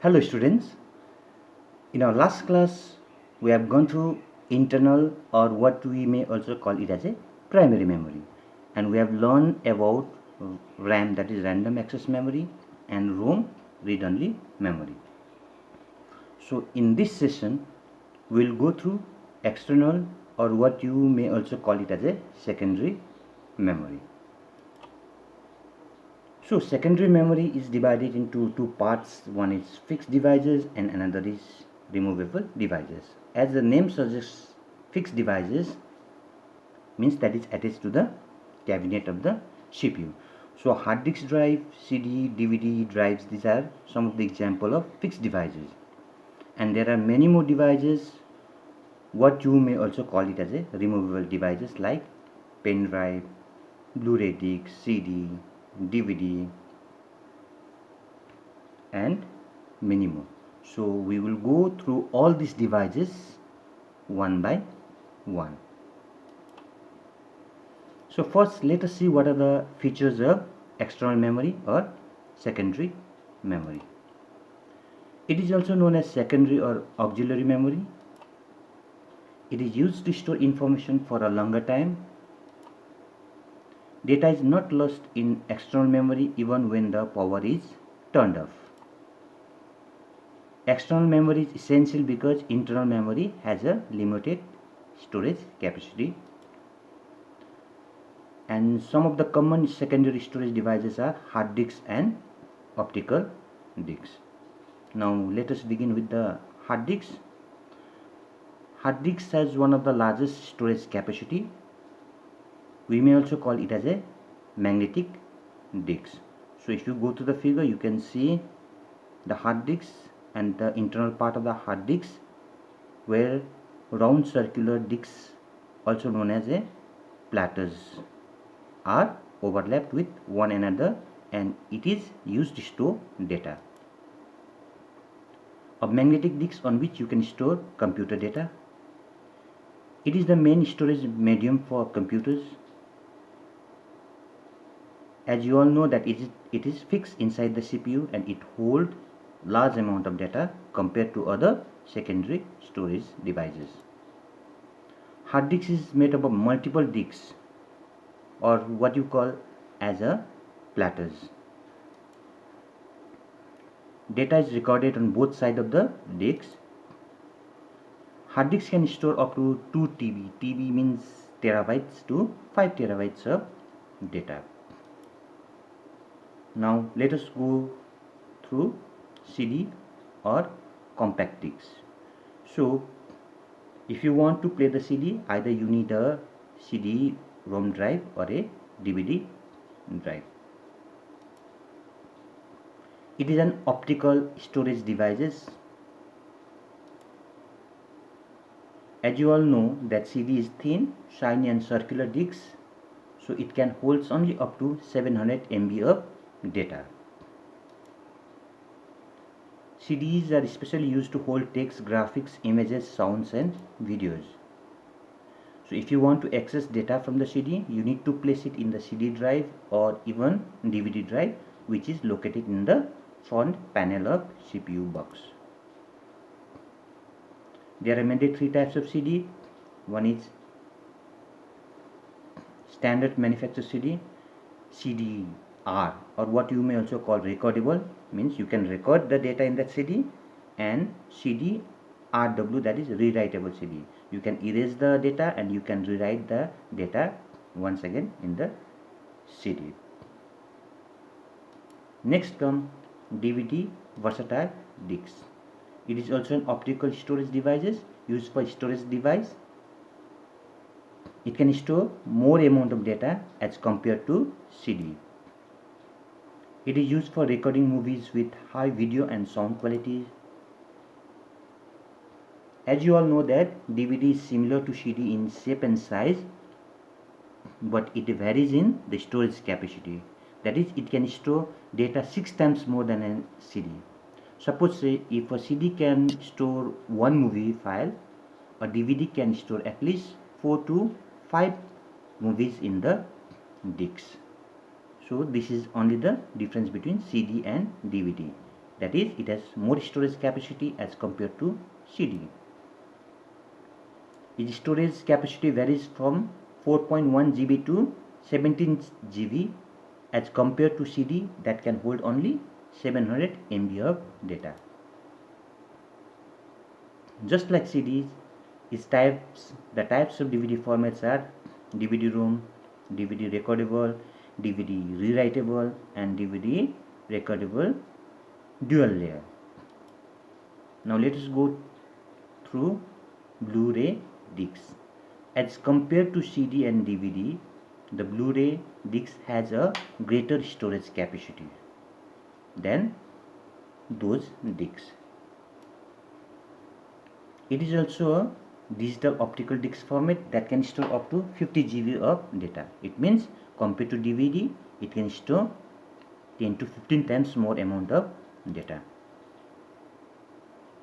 Hello students, in our last class we have gone through internal, or what we may also call it as a primary memory, and we have learned about RAM, that is random access memory, and ROM, read-only memory. So in this session we will go through external, or what you may also call it as a secondary memory. So secondary memory is divided into two parts. One is fixed devices and another is removable devices. As the name suggests, fixed devices means that is attached to the cabinet of the CPU. So hard disk drive, CD, DVD drives, these are some of the example of fixed devices. And there are many more devices, what you may also call it as a removable devices, like pen drive, Blu-ray disc, CD, DVD, and many more. So we will go through all these devices one by one. So first let us see what are the features of external memory or secondary memory. It is also known as secondary or auxiliary memory. It is used to store information for a longer time. Data is not lost in external memory even when the power is turned off. External memory is essential because internal memory has a limited storage capacity. And some of the common secondary storage devices are hard disks and optical disks. Now let us begin with the hard disks. Hard disks has one of the largest storage capacity. We may also call it as a magnetic disks. So if you go to the figure, you can see the hard disks and the internal part of the hard disks, where round circular disks, also known as a platters, are overlapped with one another, and it is used to store data. A magnetic disk on which you can store computer data. It is the main storage medium for computers. As you all know that it is fixed inside the CPU and it holds large amount of data compared to other secondary storage devices. Hard disk is made up of multiple disks, or what you call as a platters. Data is recorded on both sides of the disks. Hard disks can store up to 2 TB. TB means terabytes to 5 terabytes of data. Now let us go through CD or compact discs. So if you want to play the CD, either you need a CD-ROM drive or a DVD drive. It is an optical storage devices. As you all know that CD is thin, shiny and circular discs, so it can hold only up to 700 MB of data. CDs are especially used to hold text, graphics, images, sounds and videos. So if you want to access data from the CD, you need to place it in the CD drive or even DVD drive, which is located in the front panel of CPU box. There are mainly three types of CD. One is standard manufacturer CD, CD-R, or what you may also call recordable, means you can record the data in that CD, and CD-RW, that is rewritable CD. You can erase the data and you can rewrite the data once again in the CD. Next come DVD versatile discs. It is also an optical storage devices used for storage device. It can store more amount of data as compared to CD. It is used for recording movies with high video and sound quality. As you all know that DVD is similar to CD in shape and size, but it varies in the storage capacity. That is, it can store data 6 times more than a CD. Suppose say if a CD can store one movie file, a DVD can store at least 4 to 5 movies in the discs. So this is only the difference between CD and DVD. That is, it has more storage capacity as compared to CD. Its storage capacity varies from 4.1 GB to 17 GB as compared to CD that can hold only 700 MB of data. Just like CDs, the types of DVD formats are DVD-ROM, DVD recordable, DVD rewritable, and DVD recordable dual layer. Now let us go through Blu-ray discs. As compared to CD and DVD, the Blu-ray disc has a greater storage capacity than those discs. It is also a digital optical disc format that can store up to 50 GB of data. It means compared to DVD, it can store 10 to 15 times more amount of data.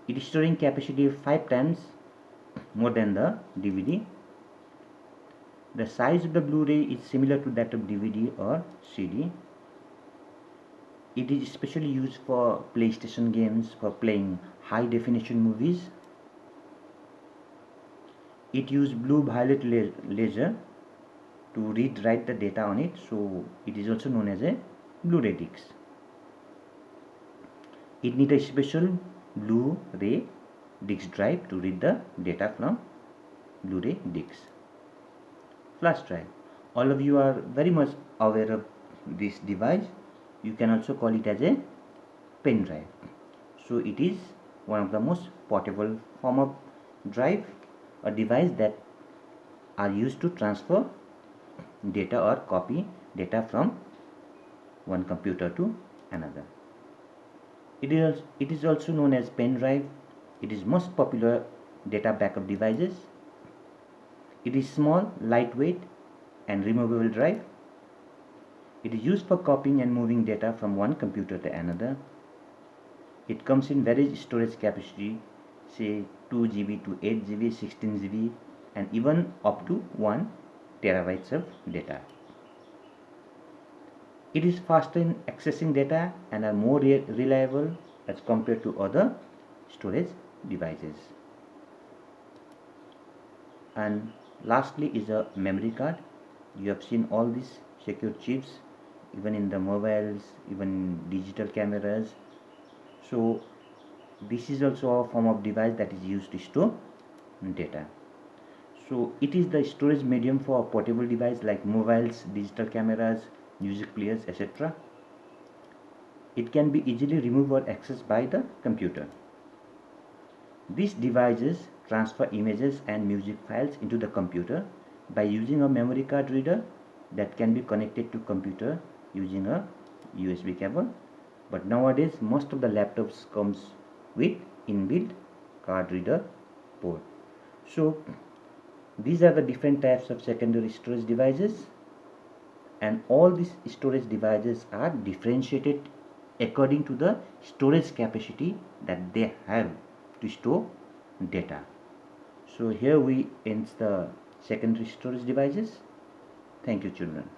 It is storing capacity 5 times more than the DVD. The size of the Blu-ray is similar to that of DVD or CD. It is especially used for PlayStation games, for playing high definition movies. It uses blue-violet laser to read-write the data on it, so it is also known as a Blu-ray disc. It needs a special Blu-ray disc drive to read the data from Blu-ray discs. Flash drive. All of you are very much aware of this device. You can also call it as a pen drive. So it is one of the most portable form of drive, a device that are used to transfer data or copy data from one computer to another. It is also known as pen drive. It is most popular data backup devices. It is small, lightweight, and removable drive. It is used for copying and moving data from one computer to another. It comes in various storage capacity, say 2 GB to 8 GB, 16 GB, and even up to 1 terabytes of data. It is faster in accessing data and are more reliable as compared to other storage devices. And lastly is a memory card. You have seen all these secure chips even in the mobiles, even in digital cameras. So this is also a form of device that is used to store data. So it is the storage medium for a portable device like mobiles, digital cameras, music players, etc. It can be easily removed or accessed by the computer. These devices transfer images and music files into the computer by using a memory card reader that can be connected to computer using a USB cable. But nowadays most of the laptops comes with inbuilt card reader port. So these are the different types of secondary storage devices, and all these storage devices are differentiated according to the storage capacity that they have to store data. So here we end the secondary storage devices. Thank you, children.